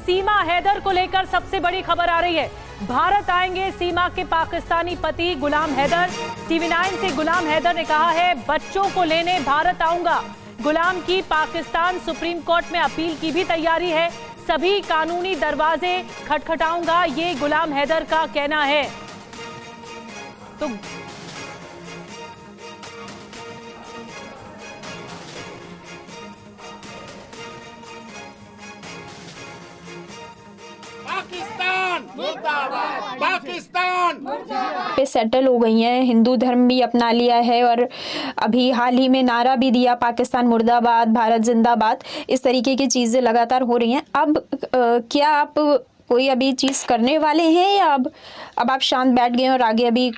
सीमा हैदर को लेकर सबसे बड़ी खबर आ रही है। भारत आएंगे सीमा के पाकिस्तानी पति गुलाम हैदर। TV9 से गुलाम हैदर ने कहा है, बच्चों को लेने भारत आऊंगा। गुलाम की पाकिस्तान सुप्रीम कोर्ट में अपील की भी तैयारी है। सभी कानूनी दरवाजे खटखटाऊंगा, ये गुलाम हैदर का कहना है। तो पाकिस्तान पे सेटल हो गई हैं, हिंदू धर्म भी अपना लिया है और अभी हाल ही में नारा भी दिया, पाकिस्तान मुर्दाबाद, भारत जिंदाबाद। इस तरीके की चीज़ें लगातार हो रही हैं। अब क्या आप कोई अभी चीज़ करने वाले हैं या अब आप शांत बैठ गए और आगे अभी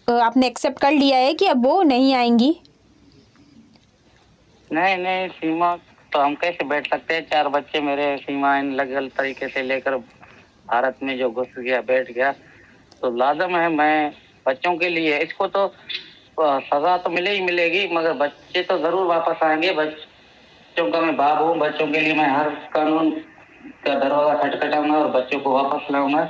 आपने एक्सेप्ट कर लिया है कि अब वो नहीं आएंगी? नहीं, सीमा तो हम कैसे बैठ सकते हैं? 4 बच्चे मेरे सीमा इनलीगल तरीके से लेकर भारत में जो घुस गया, बैठ गया, तो लाजम है मैं बच्चों के लिए, इसको तो सजा तो मिले ही मिलेगी, मगर बच्चे तो जरूर वापस आएंगे। बच्चों का मैं बाप हूँ, बच्चों के लिए मैं हर कानून का दरवाजा खटखटाऊंगा और बच्चों को वापस लाऊंगा।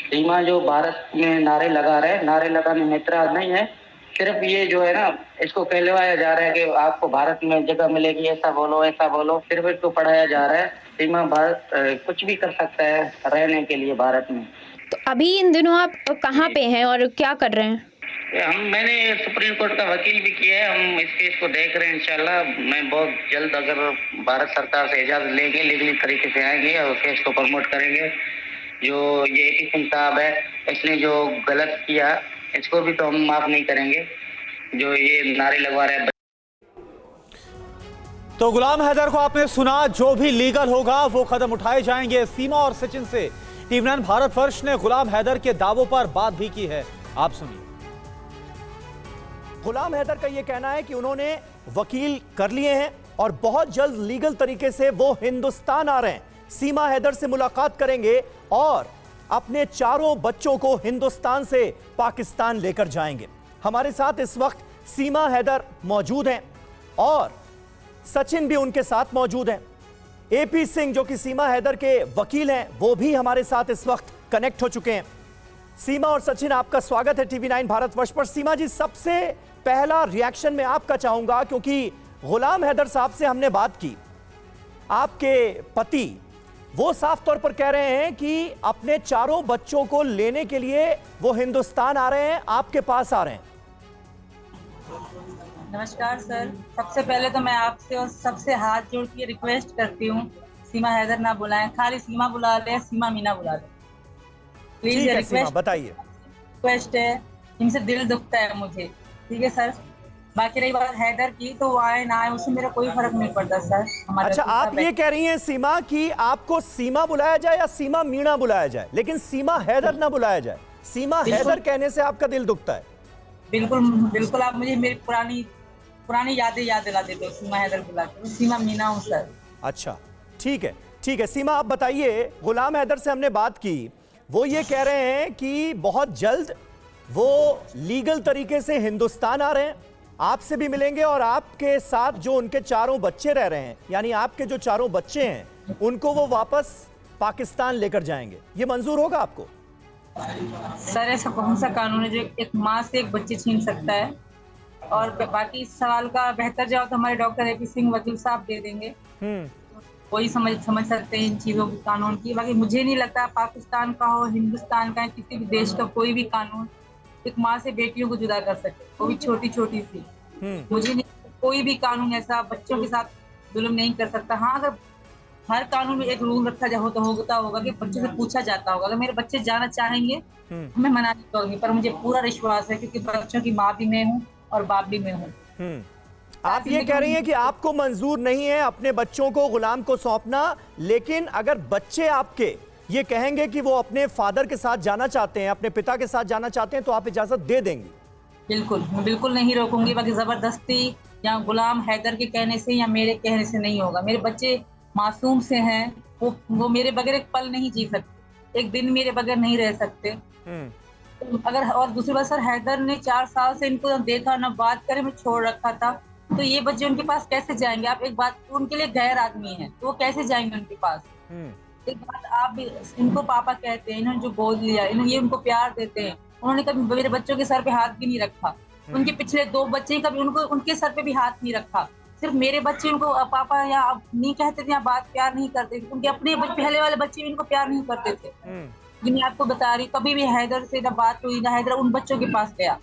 सीमा जो भारत में नारे लगा रहे हैं, नारे लगाने में इतराज नहीं है, सिर्फ ये जो है ना, इसको कहलवाया जा रहा है कि आपको भारत में जगह मिलेगी, ऐसा बोलो, सिर्फ इसको पढ़ाया जा रहा है। सीमा भारत कुछ भी कर सकता है रहने के लिए भारत में। तो अभी इन दिनों आप कहाँ पे हैं और क्या कर रहे हैं? मैंने सुप्रीम कोर्ट का वकील भी किया है, हम इस केस को देख रहे हैं। इंशाल्लाह मैं बहुत जल्द, अगर भारत सरकार से इजाजत लेंगे, लीगली तरीके से आएंगे और केस को प्रमोट करेंगे। जो ये AP सिंह साहब है, इसने जो गलत किया, इसको भी तो हम माफ नहीं करेंगे, जो ये नारे लगवा रहे हैं। तो गुलाम हैदर को आपने सुना, जो भी लीगल होगा वो कदम उठाए जाएंगे। सीमा और सचिन से TV9 भारतवर्ष ने गुलाम हैदर के दावों पर बात भी की है, आप सुनिए। गुलाम हैदर का यह कहना है कि उन्होंने वकील कर लिए हैं और बहुत जल्द लीगल तरीके से वो हिंदुस्तान आ रहे हैं, सीमा हैदर से मुलाकात करेंगे और अपने 4 बच्चों को हिंदुस्तान से पाकिस्तान लेकर जाएंगे। हमारे साथ इस वक्त सीमा हैदर मौजूद हैं और सचिन भी उनके साथ मौजूद हैं। AP सिंह जो कि सीमा हैदर के वकील हैं, वो भी हमारे साथ इस वक्त कनेक्ट हो चुके हैं। सीमा और सचिन, आपका स्वागत है TV9 भारतवर्ष पर। सीमा जी, सबसे पहला रिएक्शन मैं आपका चाहूंगा, क्योंकि गुलाम हैदर साहब से हमने बात की, आपके पति वो साफ तौर पर कह रहे हैं कि अपने 4 बच्चों को लेने के लिए वो हिंदुस्तान आ रहे हैं, आपके पास आ रहे हैं। नमस्कार सर, सबसे पहले तो मैं आपसे और सबसे हाथ जोड़ के रिक्वेस्ट करती हूँ, सीमा हैदर ना बुलाएं, खाली सीमा बुला ले, सीमा मीना बुला ले प्लीज। रिक्वेस्ट, बताइए। रिक्वेस्ट है, इनसे दिल दुखता है मुझे, ठीक है सर। बाकी रही बात हैदर की, तो वो आए ना आए उससे मेरा कोई फर्क नहीं पड़ता सर। अच्छा, आप ये कह रही हैं सीमा कि आपको सीमा बुलाया जाए या सीमा मीणा बुलाया जाए, लेकिन सीमा हैदर ना बुलाया जाए। सीमा हैदर कहने से आपका दिल दुखता है? बिल्कुल, आप मुझे मेरी पुरानी यादें याद दिला देते हो, सीमा हैदर बुला के। सीमा मीना हूँ सर। अच्छा, ठीक है। सीमा, आप बताइए, गुलाम हैदर से हमने बात की, वो ये कह रहे हैं कि बहुत जल्द वो लीगल तरीके से हिंदुस्तान आ रहे हैं, आपसे भी मिलेंगे और आपके साथ जो उनके 4 बच्चे रह रहे हैं, यानी आपके जो 4 बच्चे हैं, उनको वो वापस पाकिस्तान लेकर जाएंगे। ये मंजूर होगा आपको? सर, ऐसा कौन सा कानून है जो एक माँ से एक बच्चे छीन सकता है? और बाकी इस सवाल का बेहतर जवाब तो हमारे डॉक्टर AP सिंह वकील साहब दे देंगे। वही समझ सकते हैं इन चीजों की, कानून की। बाकी मुझे नहीं लगता पाकिस्तान का हो, हिंदुस्तान का, किसी भी देश का कोई भी कानून एक माँ से बेटियों को जुदा कर सके, वो भी छोटी सी। मुझे नहीं, कोई भी कानून ऐसा बच्चों के साथ जुल्म नहीं कर सकता। हाँ, अगर हर कानून में एक रूल रखा होता होगा कि बच्चे से पूछा जाता होगा, अगर मेरे बच्चे जाना चाहेंगे मैं मना नहीं करूंगी, पर मुझे पूरा विश्वास है, क्योंकि बच्चों की माँ भी मैं हूँ और बाप भी मैं हूँ। आप ये कह रही हैं कि आपको मंजूर नहीं है अपने बच्चों को गुलाम को सौंपना, लेकिन अगर बच्चे आपके ये कहेंगे कि वो अपने फादर के साथ जाना चाहते हैं, अपने पिता के साथ जाना चाहते हैं, तो आप इजाजत दे देंगी? मैं बिल्कुल नहीं रोकूंगी। बाकी जबरदस्ती या गुलाम हैदर के कहने से या मेरे कहने से नहीं होगा। मेरे बच्चे मासूम से हैं, वो मेरे बगैर एक पल नहीं जी सकते, एक दिन मेरे बगैर नहीं रह सकते। अगर, और दूसरी बात सर, हैदर ने 4 साल से इनको देखा ना बात करे, मैं छोड़ रखा था, तो ये बच्चे उनके पास कैसे जाएंगे? आप एक बात, उनके लिए गैर आदमी है, तो वो कैसे जाएंगे उनके पास? एक बात आप भी, इनको पापा कहते हैं, इन्होंने जो गोद लिया, ये उनको प्यार देते हैं। उन्होंने कभी मेरे बच्चों के सर पे हाथ भी नहीं रखा। उनके पिछले 2 बच्चे कभी उनके सर पे भी हाथ नहीं रखा। सिर्फ मेरे बच्चे उनको पापा या अब नहीं कहते थे या बात प्यार नहीं करते थे। उनके अपने पहले वाले बच्चे भी इनको प्यार नहीं करते थे। ये मैं आपको बता रही, कभी भी हैदर से ना बात हुई, ना हैदर उन बच्चों के पास गया।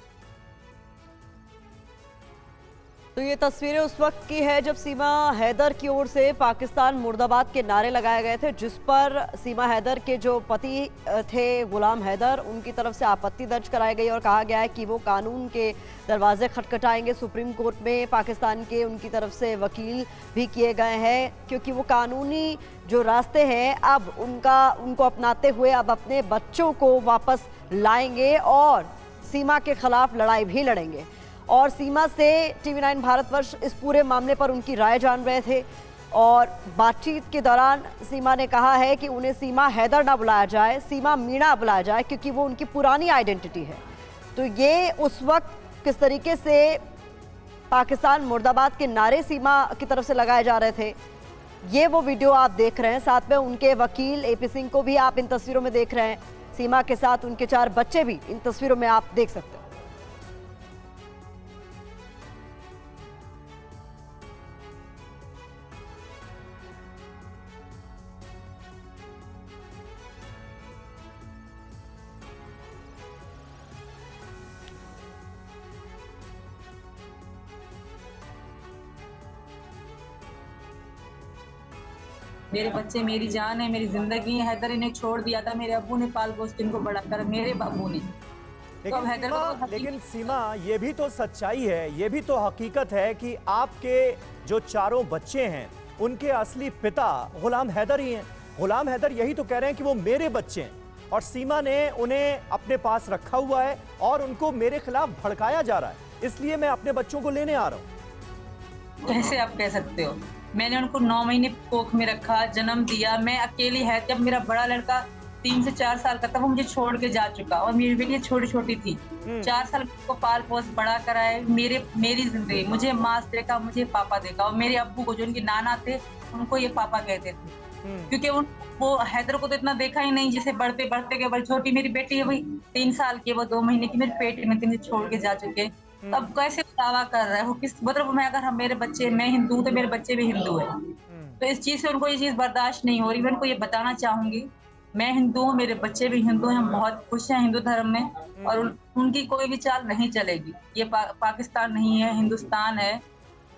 तो ये तस्वीरें उस वक्त की है जब सीमा हैदर की ओर से पाकिस्तान मुर्दाबाद के नारे लगाए गए थे, जिस पर सीमा हैदर के जो पति थे गुलाम हैदर, उनकी तरफ से आपत्ति दर्ज कराई गई और कहा गया है कि वो कानून के दरवाजे खटखटाएंगे। सुप्रीम कोर्ट में पाकिस्तान के उनकी तरफ से वकील भी किए गए हैं, क्योंकि वो कानूनी जो रास्ते हैं अब उनको अपनाते हुए अब अपने बच्चों को वापस लाएंगे और सीमा के खिलाफ लड़ाई भी लड़ेंगे। और सीमा से TV9 भारतवर्ष इस पूरे मामले पर उनकी राय जान रहे थे और बातचीत के दौरान सीमा ने कहा है कि उन्हें सीमा हैदर ना बुलाया जाए, सीमा मीणा बुलाया जाए, क्योंकि वो उनकी पुरानी आइडेंटिटी है। तो ये उस वक्त किस तरीके से पाकिस्तान मुर्दाबाद के नारे सीमा की तरफ से लगाए जा रहे थे, ये वो वीडियो आप देख रहे हैं। साथ में उनके वकील AP सिंह को भी आप इन तस्वीरों में देख रहे हैं। सीमा के साथ उनके 4 बच्चे भी इन तस्वीरों में आप देख सकते हैं। मेरे बच्चे मेरी जान है, मेरी जिंदगी है। हैदर इन्हें छोड़ दिया था, मेरे अब्बू ने पाल पोस के इनको बड़ा कर, मेरे बाबू ने। लेकिन सीमा, ये भी तो सच्चाई है, ये भी तो हकीकत है कि आपके जो 4 बच्चे हैं उनके असली पिता गुलाम हैदर ही हैं। गुलाम हैदर यही तो कह रहे हैं कि वो मेरे बच्चे हैं और सीमा ने उन्हें अपने पास रखा हुआ है और उनको मेरे खिलाफ भड़काया जा रहा है, इसलिए मैं अपने बच्चों को लेने आ रहा हूँ। कैसे आप कह सकते हो? मैंने उनको 9 महीने कोख में रखा, जन्म दिया। मैं अकेली है, जब मेरा बड़ा लड़का 3 से 4 साल का था वो मुझे छोड़ के जा चुका और मेरी बेटी छोटी छोटी थी। 4 साल को पाल पोस बड़ा कराए। मेरी जिंदगी, मुझे माँ देखा, मुझे पापा देखा। और मेरे अब्बू को, जो उनके नाना थे, उनको ये पापा कहते थे, क्योंकि वो हैदर को तो इतना देखा ही नहीं। जिसे बढ़ते बढ़ते के बड़ी छोटी मेरी बेटी है, वही 3 साल की, वो 2 महीने की मेरे पेट में थी, मुझे छोड़ के जा चुके। अब कैसे दावा कर रहा है वो? किस मतलब मैं, अगर हम मेरे बच्चे, मैं हिंदू हूं तो मेरे बच्चे भी हिंदू है। तो इस चीज से उनको ये चीज बर्दाश्त नहीं हो रही। मैं उनको ये बताना चाहूंगी, मैं हिंदू हूँ, मेरे बच्चे भी हिंदू हैं, हम बहुत खुश हैं हिंदू धर्म में। और उनकी कोई भी चाल नहीं चलेगी। ये पाकिस्तान नहीं है, हिंदुस्तान है।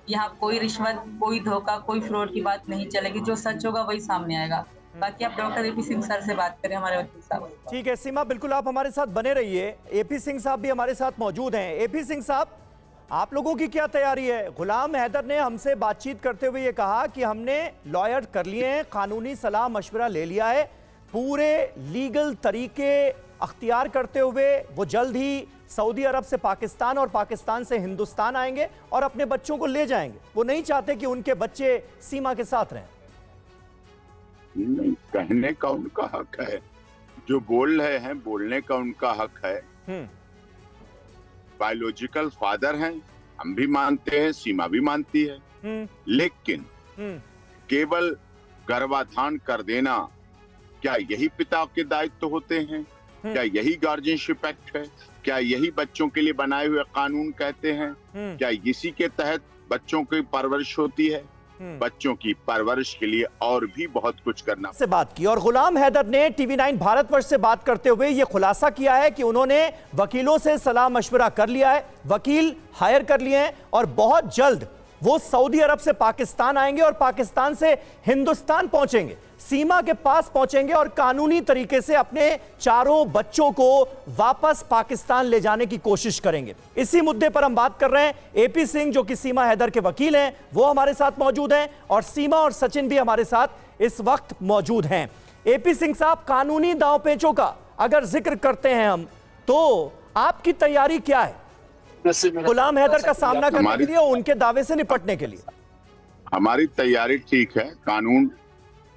यहाँ कोई रिश्वत, कोई धोखा, कोई फ्रॉड की बात नहीं चलेगी। जो सच होगा वही सामने आएगा। बाकी आप डॉक्टर AP सिंह सर से बात करें, हमारे वकील साहब। ठीक है सीमा, बिल्कुल आप हमारे साथ बने रहिए। AP सिंह साहब भी हमारे साथ मौजूद हैं। AP सिंह साहब, आप लोगों की क्या तैयारी है? गुलाम हैदर ने हमसे बातचीत करते हुए ये कहा कि हमने लॉयर कर लिए हैं, कानूनी सलाह मशवरा ले लिया है, पूरे लीगल तरीके अख्तियार करते हुए वो जल्द ही सऊदी अरब से पाकिस्तान और पाकिस्तान से हिंदुस्तान आएंगे और अपने बच्चों को ले जाएंगे। वो नहीं चाहते कि उनके बच्चे सीमा के साथ रहें। नहीं, कहने का उनका हक है, जो बोल रहे हैं बोलने का उनका हक है। बायोलॉजिकल फादर हैं, हम भी मानते हैं, सीमा भी मानती है। लेकिन केवल गर्भाधान कर देना, क्या यही पिता के दायित्व होते हैं? क्या यही गार्जियनशिप एक्ट है? क्या यही बच्चों के लिए बनाए हुए कानून कहते हैं? क्या इसी के तहत बच्चों की परवरिश होती है? बच्चों की परवरिश के लिए और भी बहुत कुछ करना से बात की। और गुलाम हैदर ने TV9 भारतवर्ष से बात करते हुए यह खुलासा किया है कि उन्होंने वकीलों से सलाह मशवरा कर लिया है, वकील हायर कर लिए हैं और बहुत जल्द वो सऊदी अरब से पाकिस्तान आएंगे और पाकिस्तान से हिंदुस्तान पहुंचेंगे, सीमा के पास पहुंचेंगे और कानूनी तरीके से अपने 4 बच्चों को वापस पाकिस्तान ले जाने की कोशिश करेंगे। इसी मुद्दे पर हम बात कर रहे हैं। AP सिंह, जो कि सीमा हैदर के वकील हैं, वो हमारे साथ मौजूद हैं और सीमा और सचिन भी हमारे साथ इस वक्त मौजूद हैं। AP सिंह साहब, कानूनी दांव पेचों का अगर जिक्र करते हैं हम, तो आपकी तैयारी क्या है गुलाम हैदर का सामना करने के लिए और उनके दावे से निपटने के लिए? हमारी तैयारी ठीक है, कानून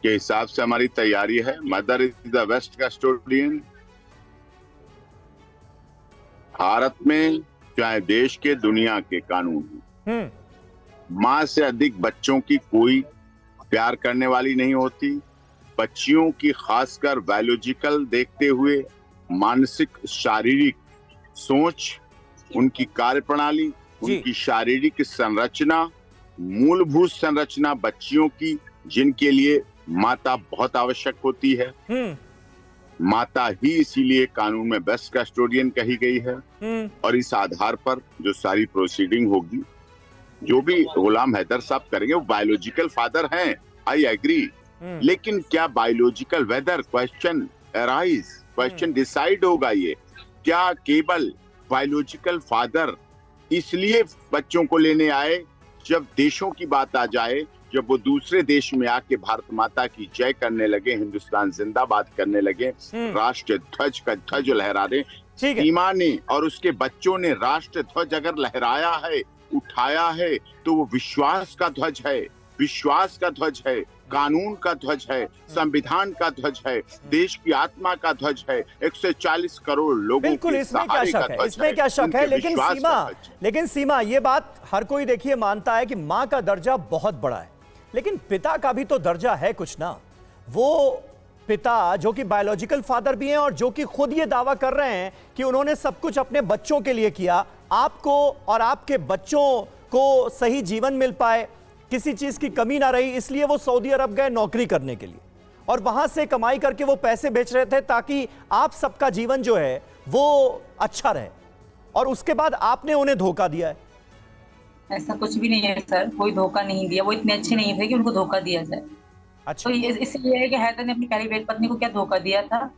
के हिसाब से हमारी तैयारी है। Mother is the best custodian. Bharat में चाहे देश के, दुनिया के कानून, माँ से अधिक बच्चों की कोई प्यार करने वाली नहीं होती। बच्चियों की खासकर बायोलॉजिकल देखते हुए मानसिक शारीरिक सोच, उनकी कार्यप्रणाली, उनकी शारीरिक संरचना, मूलभूत संरचना बच्चियों की, जिनके लिए माता बहुत आवश्यक होती है। माता ही इसीलिए कानून में बेस्ट कस्टोडियन कही गई है। और इस आधार पर जो सारी प्रोसीडिंग होगी, जो भी गुलाम हैदर साहब करेंगे, वो बायोलॉजिकल फादर हैं, आई एग्री। लेकिन क्या biological whether question arise, question decide होगा ये, क्या केवल बायोलॉजिकल फादर इसलिए बच्चों को लेने आए, जब देशों की बात आ जाए, जब वो दूसरे देश में आके भारत माता की जय करने लगे, हिंदुस्तान जिंदाबाद करने लगे, राष्ट्र ध्वज का ध्वज लहरा रहे, सीमा ने और उसके बच्चों ने राष्ट्र ध्वज अगर लहराया है, उठाया है, तो वो विश्वास का ध्वज है, विश्वास का ध्वज है, कानून का ध्वज है, संविधान का ध्वज है, देश की आत्मा का ध्वज है, 140 करोड़ लोगों बिल्कुल, इसमें क्या शक है, इसमें क्या शक है। लेकिन सीमा ये बात हर कोई देखिए मानता है कि माँ का दर्जा बहुत बड़ा है, लेकिन पिता का भी तो दर्जा है कुछ ना। वो पिता जो कि बायोलॉजिकल फादर भी हैं और जो कि खुद ये दावा कर रहे हैं कि उन्होंने सब कुछ अपने बच्चों के लिए किया, आपको और आपके बच्चों को सही जीवन मिल पाए, किसी चीज की कमी ना रही, इसलिए वो सऊदी अरब गए नौकरी करने के लिए और वहां से कमाई करके वो पैसे बेच रहे थे ताकि आप सबका जीवन जो है वो अच्छा रहे, और उसके बाद आपने उन्हें धोखा दिया है। ऐसा कुछ भी नहीं है सर, कोई धोखा नहीं दिया, वो इतने अच्छे नहीं थे कि उनको धोखा दिया जाए। अच्छा, तो इसलिए है कि हैदर ने अपनी पहली पत्नी को क्या धोखा दिया था,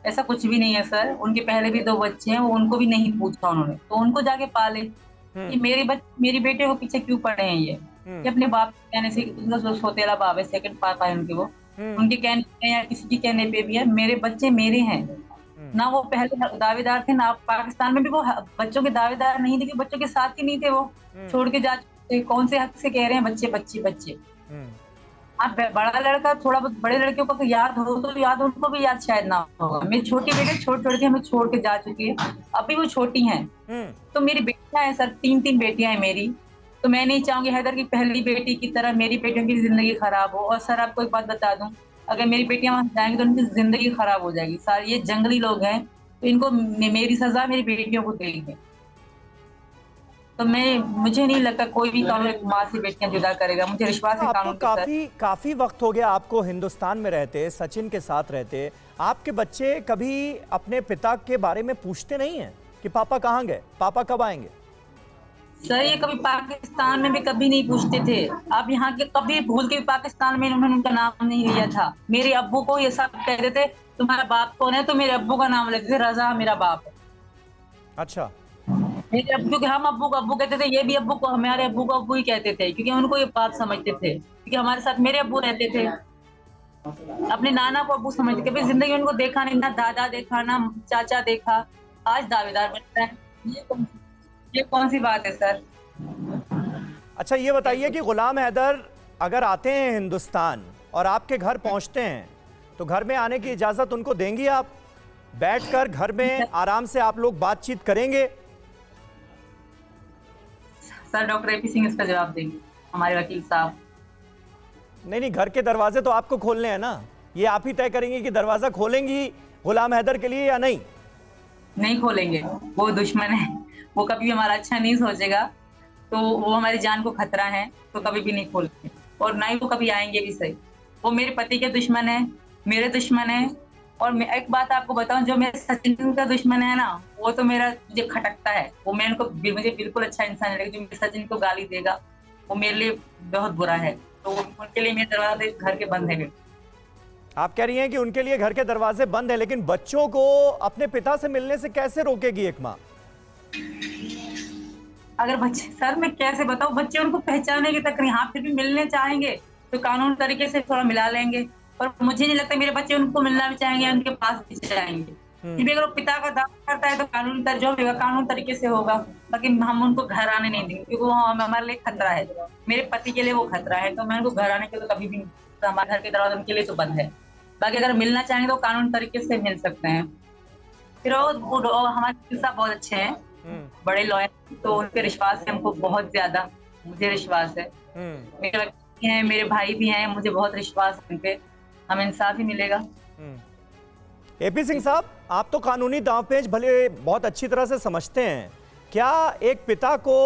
ऐसा कुछ भी नहीं है सर। उनके पहले भी 2 बच्चे हैं, वो उनको भी नहीं पूछा उन्होंने, तो उनको जाके पाले कि मेरी बेटे को पीछे क्यों पड़े हैं ये अपने बाप के कहने से, जो सौतेला बाप है, सेकंड पापा है उनके, वो उनके कहने पे या किसी के कहने पे भी है, मेरे बच्चे मेरे हैं ना। वो पहले दावेदार थे ना, पाकिस्तान में भी वो बच्चों के दावेदार नहीं थे, कि बच्चों के साथ ही नहीं थे, वो छोड़ के जा चुके। कौन से हक से कह रहे हैं बच्चे बच्चे बच्चे? आप बड़ा लड़का थोड़ा बहुत बड़े लड़कियों को याद हो तो याद, उनको भी याद शायद ना होगा। मेरी छोटी बेटे छोड़ के हमें छोड़ के जा चुकी है, अभी वो छोटी हैं। तो मेरी बेटियां हैं सर, 3 बेटियां हैं मेरी, तो मैं नहीं चाहूंगी हैदर की पहली बेटी की तरह मेरी बेटियों की जिंदगी खराब हो। और सर आपको एक बात बता दूं, अगर मेरी बेटियां वहां जाएंगी तो उनकी जिंदगी खराब हो जाएगी। सर ये जंगली लोग हैं, तो इनको मेरी सजा मेरी बेटियों को देंगे। तो मुझे नहीं लगता कोई भी कानून एक माँ से बेटियां जुदा करेगा, मुझे विश्वास है कानून पे। काफी वक्त हो गया आपको हिंदुस्तान में रहते, सचिन के साथ रहते, आपके बच्चे कभी अपने पिता के बारे में पूछते नहीं है कि पापा कहाँ गए, पापा कब आएंगे? सर ये कभी पाकिस्तान में भी कभी नहीं पूछते थे। आप यहाँ के कभी भूल के भी पाकिस्तान में उन्होंने उनका नाम नहीं लिया था। मेरे अब्बू को ये सब कहते थे तुम्हारा बाप कौन है, तो मेरे अब्बू का नाम लेते थे, रजा मेरा बाप है। अच्छा, मेरे अब्बू के हम अब्बू को अब्बू कहते थे, ये भी अब्बू को हमारे अब्बू को अब्बू ही कहते थे, क्योंकि उनको ये बात समझते थे, क्योंकि हमारे साथ मेरे अब्बू रहते थे। अपने नाना को अब्बू समझते थे, जिंदगी उनको देखा नहीं, ना दादा देखा ना चाचा देखा, आज दावेदार बनता है। ये कौन सी बात है सर? अच्छा ये बताइए कि गुलाम हैदर अगर आते हैं हिंदुस्तान और आपके घर पहुंचते हैं, तो घर में आने की इजाजत उनको देंगी आप? बैठकर घर में आराम से आप लोग बातचीत करेंगे? सर डॉक्टर एपी सिंह इसका जवाब देंगे, हमारे वकील साहब। नहीं, घर के दरवाजे तो आपको खोलने हैं ना, ये आप ही तय करेंगे कि दरवाजा खोलेंगी गुलाम हैदर के लिए या नहीं? नहीं खोलेंगे, वो दुश्मन है, वो कभी भी हमारा अच्छा नहीं सोचेगा, तो वो हमारी जान को खतरा है, तो कभी भी नहीं खोलेंगे, और ना ही वो कभी आएंगे भी सही। वो मेरे पति के दुश्मन है, मेरे दुश्मन है। और मैं एक बात आपको बताऊं, जो मेरे सचिन का दुश्मन है ना, वो तो मेरा मुझे खटकता है, वो मैं उनको मुझे बिल्कुल अच्छा इंसान लगेगा। जो मेरे सचिन को गाली देगा वो मेरे लिए बहुत बुरा है, तो उनके लिए मेरे दरवाजे घर के बंद है। आप कह रही हैं कि उनके लिए घर के दरवाजे बंद है, लेकिन बच्चों को अपने पिता से मिलने से कैसे रोकेगी एक माँ? अगर बच्चे, सर मैं कैसे बताऊं, बच्चे उनको पहचाने की तक नहीं, हाँ फिर भी मिलने चाहेंगे तो कानून तरीके से थोड़ा मिला लेंगे, पर मुझे नहीं लगता मेरे बच्चे उनको मिलना भी चाहेंगे, उनके पास भी चाहेंगे। क्योंकि अगर वो पिता का दावा करता है तो कानून जो होगा कानून तरीके से होगा, बाकी हम उनको घर आने नहीं देंगे, क्योंकि वो हमारे लिए खतरा है, मेरे पति के लिए वो खतरा है। तो मैं उनको घर आने के लिए कभी भी, तो हमारे घर के दरवाजे उनके लिए तो बंद है। बाकी अगर मिलना चाहेंगे तो कानून तरीके से मिल सकते हैं। फिर हमारे वकील साहब बहुत अच्छे हैं, बड़े लॉयर, तो उनके विश्वास है हमको बहुत ज्यादा, मुझे विश्वास है। मेरे वकील हैं, मेरे भाई भी हैं, मुझे बहुत विश्वास है उन पे। हमें इंसाफ ही मिलेगा। एपी सिंह साहब, आप तो कानूनी दांवपेच भले बहुत अच्छी तरह से समझते हैं, क्या एक पिता को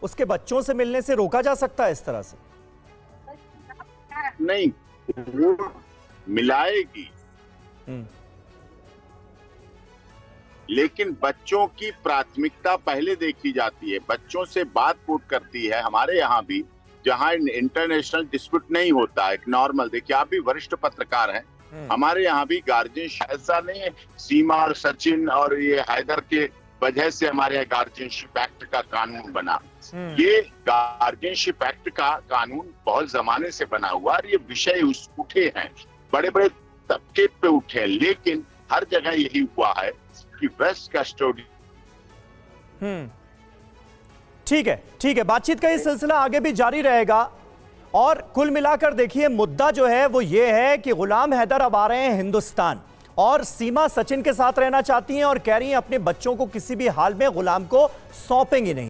उसके बच्चों से मिलने से रोका जा सकता है इस तरह से? नहीं, वो मिलाएगी, लेकिन बच्चों की प्राथमिकता पहले देखी जाती है, बच्चों से बात फूट करती है। हमारे यहाँ भी जहाँ इंटरनेशनल डिस्प्यूट नहीं होता, एक नॉर्मल, देखिए आप भी वरिष्ठ पत्रकार हैं, हमारे यहाँ भी गार्जियनशिप, ऐसा नहीं है सीमा और सचिन और ये हैदर के वजह से हमारे यहाँ गार्जियनशिप एक्ट का कानून बना। ये गार्जियनशिप एक्ट का कानून बहुत जमाने से बना हुआ और ये विषय उठे हैं, बड़े बड़े तबके पे उठे, लेकिन हर जगह यही हुआ है कि वेस्ट कस्टोडी। ठीक है, बातचीत का ये सिलसिला आगे भी जारी रहेगा। और कुल मिलाकर देखिए, मुद्दा जो है वो ये है कि गुलाम हैदर अब आ रहे हैं हिंदुस्तान और सीमा सचिन के साथ रहना चाहती हैं और कह रही हैं अपने बच्चों को किसी भी हाल में गुलाम को सौंपेंगी नहीं।